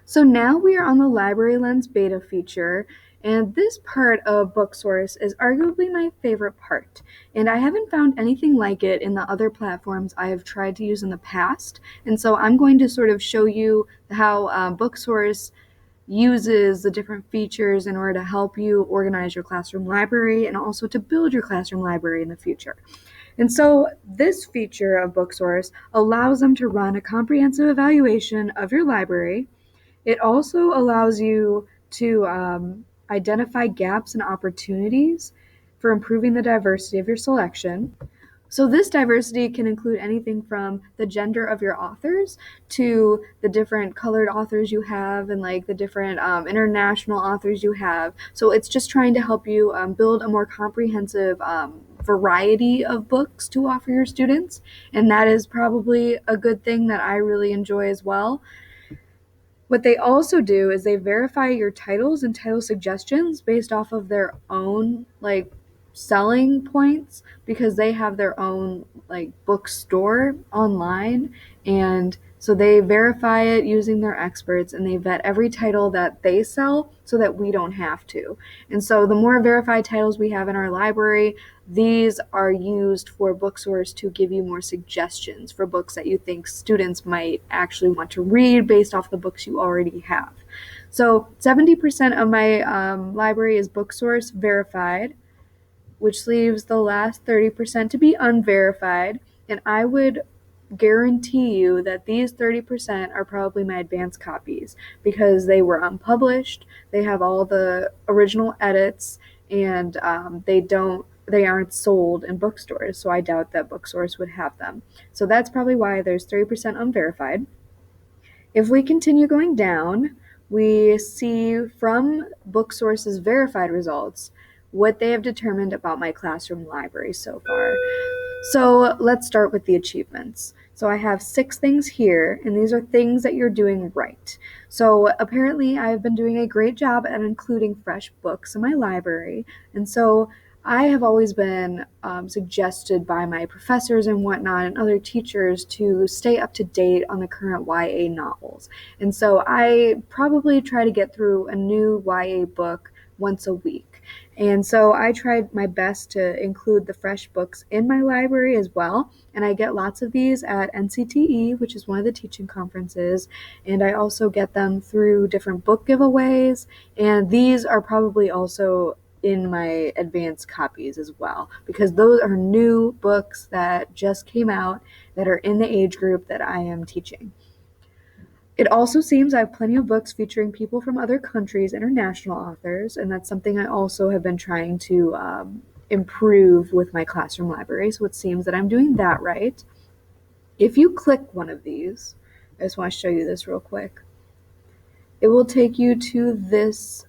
So now we are on the LibararyLens beta feature, and this part of Booksource is arguably my favorite part, and I haven't found anything like it in the other platforms I have tried to use in the past, and so I'm going to sort of show you how Booksource uses the different features in order to help you organize your classroom library and also to build your classroom library in the future. And so this feature of Booksource allows them to run a comprehensive evaluation of your library. It also allows you to identify gaps and opportunities for improving the diversity of your selection. So this diversity can include anything from the gender of your authors to the different colored authors you have and like the different international authors you have. So it's just trying to help you build a more comprehensive variety of books to offer your students. And that is probably a good thing that I really enjoy as well. What they also do is they verify your titles and title suggestions based off of their own selling points because they have their own bookstore online, and so they verify it using their experts and they vet every title that they sell so that we don't have to. And so the more verified titles we have in our library, these are used for Booksource to give you more suggestions for books that you think students might actually want to read based off the books you already have. So 70% of my library is Booksource verified, which leaves the last 30% to be unverified. And I would guarantee you that these 30% are probably my advanced copies because they were unpublished, they have all the original edits, and they aren't sold in bookstores, so I doubt that Booksource would have them. So that's probably why there's 30% unverified. If we continue going down, we see from Booksource's verified results what they have determined about my classroom library so far. So let's start with the achievements. So I have 6 things here, and these are things that you're doing right. So apparently I've been doing a great job at including fresh books in my library, and so I have always been suggested by my professors and whatnot and other teachers to stay up to date on the current YA novels. And so I probably try to get through a new YA book once a week. And so I tried my best to include the fresh books in my library as well. And I get lots of these at NCTE, which is one of the teaching conferences. And I also get them through different book giveaways. And these are probably also in my advanced copies as well, because those are new books that just came out that are in the age group that I am teaching. It also seems I have plenty of books featuring people from other countries, international authors, and that's something I also have been trying to improve with my classroom library, so it seems that I'm doing that right. If you click one of these, I just want to show you this real quick. It will take you to this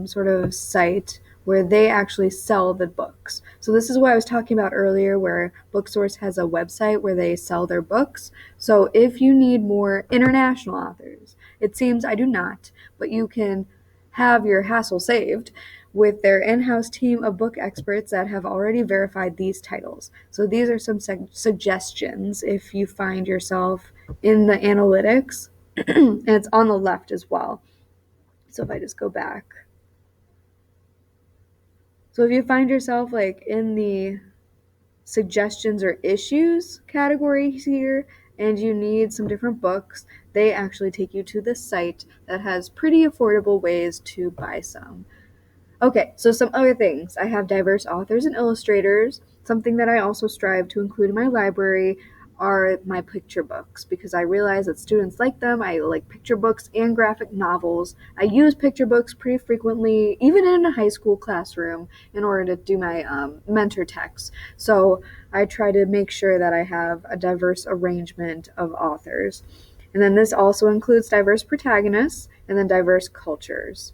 sort of site where they actually sell the books. So this is what I was talking about earlier, where Booksource has a website where they sell their books. So if you need more international authors, it seems I do not, but you can have your hassle saved with their in-house team of book experts that have already verified these titles. So these are some suggestions if you find yourself in the analytics, and it's on the left as well. So if I just go back. So if you find yourself in the suggestions or issues category here and you need some different books, they actually take you to this site that has pretty affordable ways to buy some. Okay, so some other things. I have diverse authors and illustrators. Something that I also strive to include in my library are my picture books because I realize that students like them. I like picture books and graphic novels. I use picture books pretty frequently, even in a high school classroom, in order to do my mentor texts. So I try to make sure that I have a diverse arrangement of authors. And then this also includes diverse protagonists and then diverse cultures.